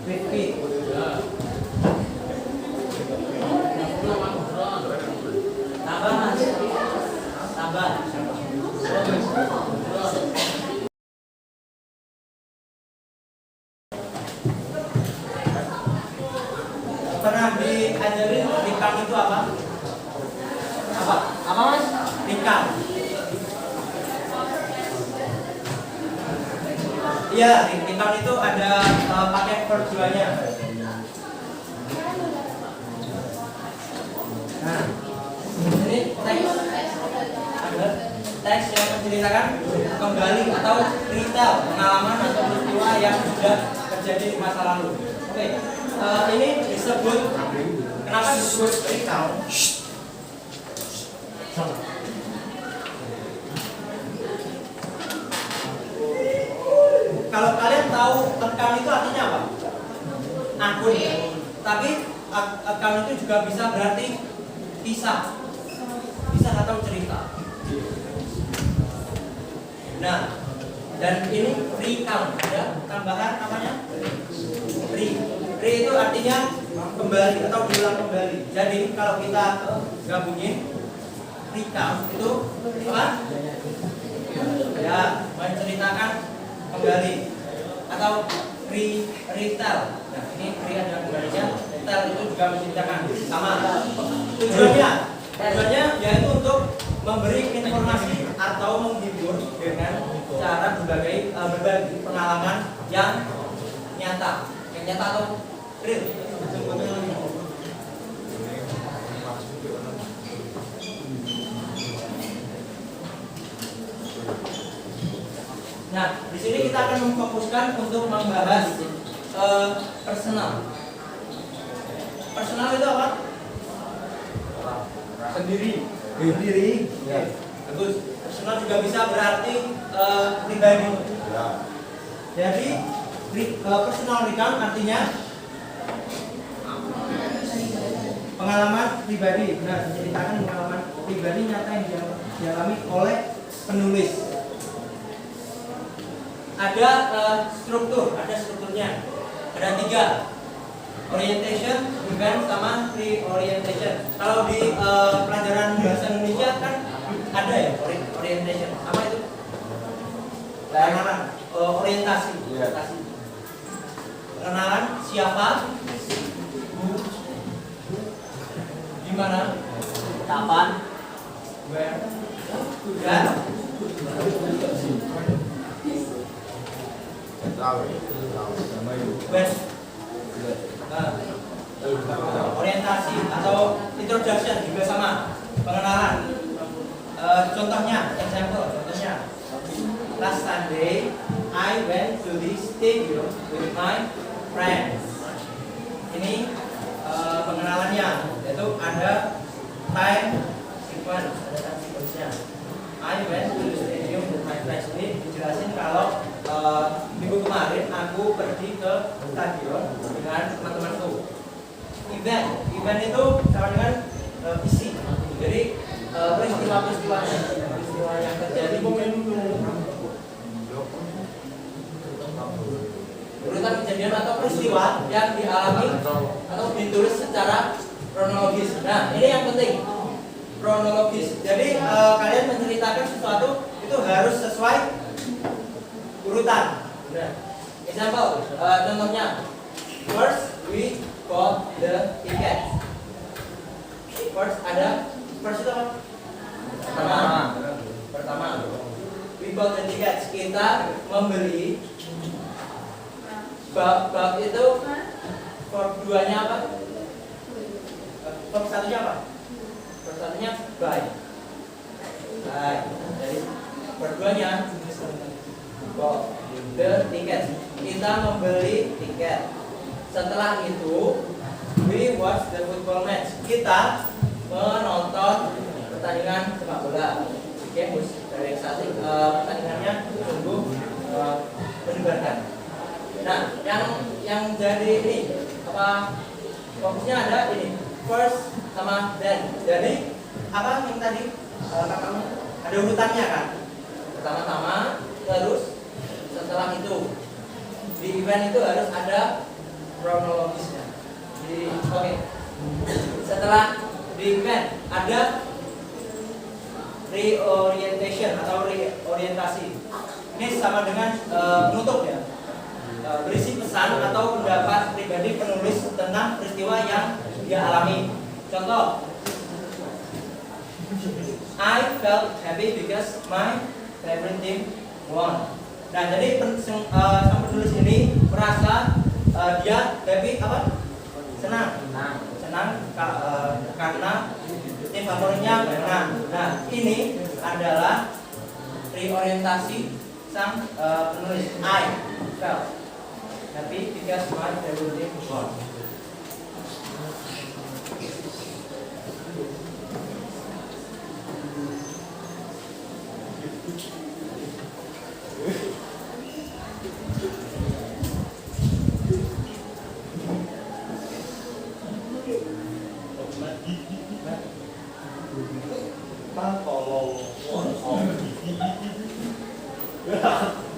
repeat. Tambah mas, tambah. Pernah diajarin recount itu apa? Apa mas? Recount. Iya, recount itu ada pakai verb 2-nya. Nah, ini teks yang menceritakan kembali atau cerita pengalaman atau peristiwa yang sudah terjadi di masa lalu. Oke, ini disebut, kenapa disebut recount? Kalau kalian tahu account itu artinya apa? Akun. Tapi account itu juga bisa berarti kisah atau cerita. Nah, dan ini recount, ada tambahan namanya re itu artinya kembali atau diulang kembali. Jadi kalau kita gabungin recount itu apa? Ya, menceritakan kembali atau retell. Nah, ini ada kembalinya. Retell itu juga menceritakan sama. Tujuannya yaitu untuk memberi informasi atau menghibur dengan cara berbagi pengalaman yang nyata atau real. Nah, di sini kita akan memfokuskan untuk membahas personal. Personal itu apa? Sendiri. Ya. Bagus. Personal juga bisa berarti pribadi. Ya. Jadi personal recount artinya pengalaman pribadi. Benar, menceritakan pengalaman pribadi nyata yang dialami oleh penulis. Ada strukturnya. Ada 3. Orientation, event, sama pre-orientation. Kalau di pelajaran bahasa Indonesia kan ada ya orientation. Apa itu? Pengenalan, orientasi. Pengenalan siapa, di mana, kapan, where, dan orientasi atau introduction juga sama, pengenalan. Contohnya last Sunday I went to the stadium with my friends. Ini pengenalannya, yaitu ada time sequence, ada time sequence-nya. I went to the stadium with my friends. Ini dijelasin kalau minggu kemarin aku pergi ke stadion dengan teman-temanku. Event itu sama dengan isi. Jadi peristiwa yang terjadi, urutan kejadian atau peristiwa yang dialami atau ditulis secara kronologis. Nah, ini yang penting, kronologis. Jadi kalian menceritakan sesuatu itu harus sesuai urutan. Nah, example, contohnya, first we bought the ticket. First itu apa? Pertama. We bought the ticket. Kita membeli. Bab itu verb 2-nya apa? Verb 1-nya apa? Verb 1-nya buy. Jadi verb 2-nya bought the ticket. Kita membeli tiket. Setelah itu we watch the football match. Kita menonton pertandingan sepak bola. Dari pertandingannya sungguh menyebarkan. Nah, yang jadi ini apa fokusnya ada ini first sama then. Jadi apa yang tadi kakakmu ada urutannya kan? Pertama-tama, terus setelah itu di event itu harus ada kronologisnya. Jadi oke. Setelah reinvent ada reorientation atau reorientasi. Ini sama dengan penutup ya. Berisi pesan atau pendapat pribadi penulis tentang peristiwa yang dia alami. Contoh, I felt happy because my favorite team won. Nah, jadi sang penulis ini merasa dia happy apa? Senang karena tim favoritnya menang. Nah, ini adalah reorientasi sang penulis. I felt happy because my favorite team won.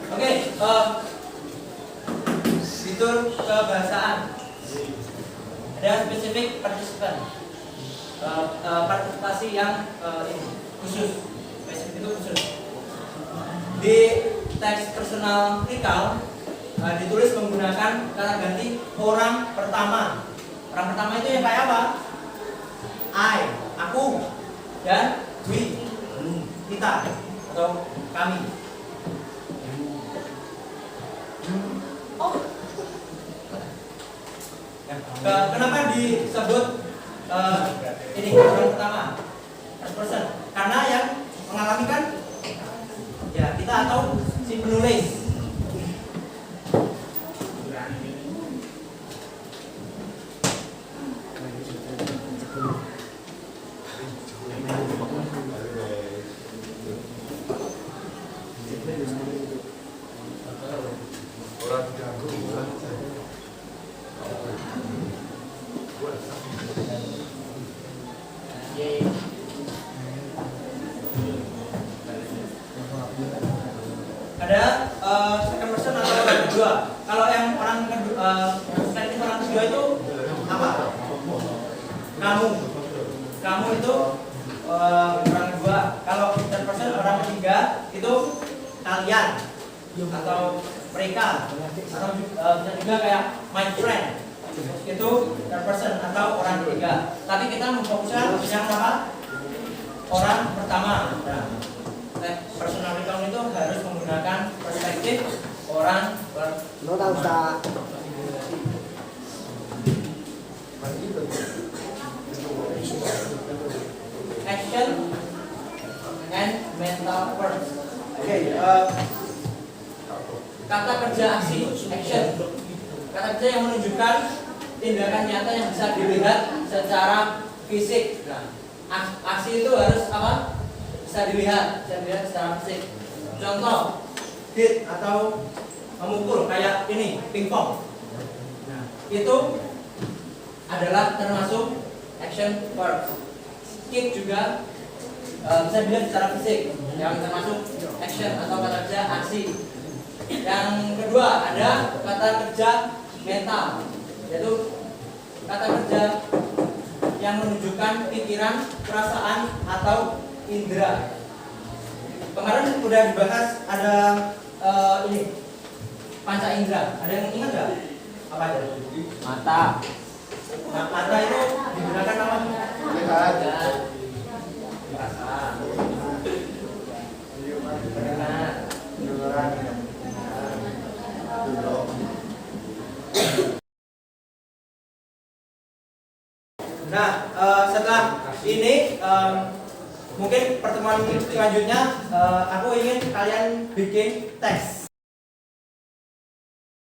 Oke, fitur kebahasaan. Ada spesifik participant, partisipasi yang ini khusus, spesifik itu khusus. Di teks personal recall ditulis menggunakan kata ganti orang pertama. Orang pertama itu yang kayak apa? I, aku, dan we, kita atau kami. Kenapa disebut ini orang pertama first person? Karena yang mengalami kan ya kita atau si penulis. Ada second person atau orang kedua. Kalau yang orang kedua, perspektif orang kedua itu apa? Kamu itu orang kedua. Kalau third person orang ketiga itu kalian atau mereka atau bisa juga kayak my friend itu third person atau orang ketiga. Tapi kita memfokuskan yang apa? Orang pertama. Nah, personal recall itu harus menggunakan perspektif orang pertama. Action and mental verbs. Oke, kata kerja aksi, action. Kata kerja yang menunjukkan tindakan nyata yang bisa dilihat secara fisik. Nah, aksi itu harus apa? Bisa dilihat secara fisik. Contoh, hit atau memukul kayak ini, pingpong. Nah, itu adalah termasuk action verbs. Kick juga bisa dilihat secara fisik, yang termasuk action atau kata kerja aksi. Yang kedua ada kata kerja mental, yaitu kata kerja yang menunjukkan pikiran, perasaan atau indera. Kemarin sudah dibahas ada ini panca indera. Ada yang ingat nggak? Apa aja? Mata. Nah, mata itu digunakan apa? Melihat. Perasaan. Mendengar. Nah, setelah ini mungkin pertemuan selanjutnya aku ingin kalian bikin tes.